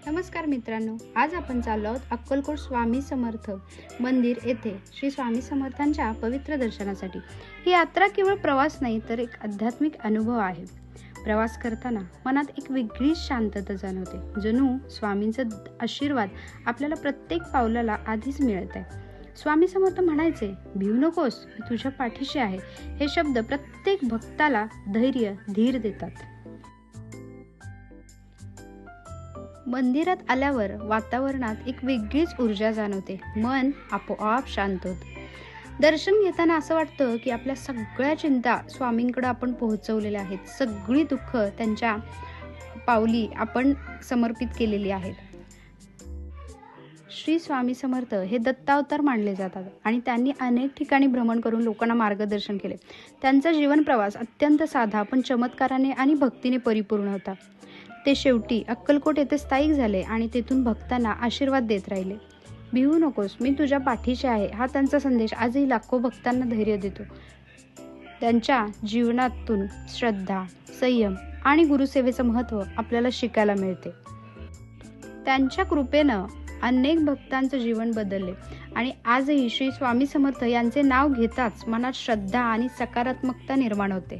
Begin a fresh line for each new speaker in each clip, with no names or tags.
नमस्कार मित्रांनो, आज आपण चाललो आहोत अक्कलकोट स्वामी समर्थ मंदिर येथे श्री स्वामी समर्थांच्या पवित्र दर्शनासाठी। ही यात्रा केवळ प्रवास नाही तर एक आध्यात्मिक अनुभव आहे। प्रवास करताना मनात एक वेगळीच शांतता जाणवते, जणू स्वामींचा आशीर्वाद आपल्याला प्रत्येक पावलाला आधीच मिळत आहे। स्वामी समर्थ म्हणायचे, भिवू नकोस, मी तुझ्या पाठीशी आहे। हे शब्द प्रत्येक भक्ताला धैर्य, धीर देतात। मंदिरात आल्यावर वातावरणात एक वेगळीच ऊर्जा जाणवते, मन आपोआप शांत होते। दर्शन घेताना असं वाटतं की आपल्या सगळ्या चिंता स्वामींकडे आपण पोहोचवलेल्या आहेत, सगळी दुःख त्यांच्या पावली आपण समर्पित केलेली आहेत। श्री स्वामी समर्थ हे दत्तावतार मानले जातात आणि त्यांनी अनेक ठिकाणी भ्रमण करून लोकांना मार्गदर्शन केले। त्यांचा जीवन प्रवास अत्यंत साधा पण चमत्काराने आणि भक्तीने परिपूर्ण होता। ते शेवटी अक्कलकोट येथे स्थायिक झाले आणि तेथून भक्तांना आशीर्वाद देत राहिले। भिवू नकोस, मी तुझ्या पाठीशी आहे, हा त्यांचा संदेश आजही लाखो भक्तांना धैर्य देतो। त्यांच्या जीवनातून श्रद्धा, संयम आणि गुरुसेवेचं महत्त्व आपल्याला शिकायला मिळते। त्यांच्या कृपेनं अनेक भक्तांचं जीवन बदलले आणि आजही श्री स्वामी समर्थ यांचे नाव घेताच मनात श्रद्धा आणि सकारात्मकता निर्माण होते।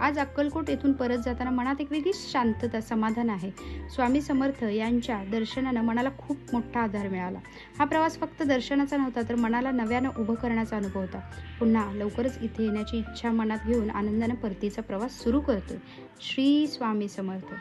आज अक्कलकोट येथून परत जाताना मनात एक वेगळी शांतता, समाधान आहे। स्वामी समर्थ यांच्या दर्शनानं मनाला खूप मोठा आधार मिळाला। हा प्रवास फक्त दर्शनाचा नव्हता तर मनाला नव्यानं उभं करण्याचा अनुभव होता। पुन्हा लवकरच इथे येण्याची इच्छा मनात घेऊन आनंदाने परतीचा प्रवास सुरू करतोय। श्री स्वामी समर्थ।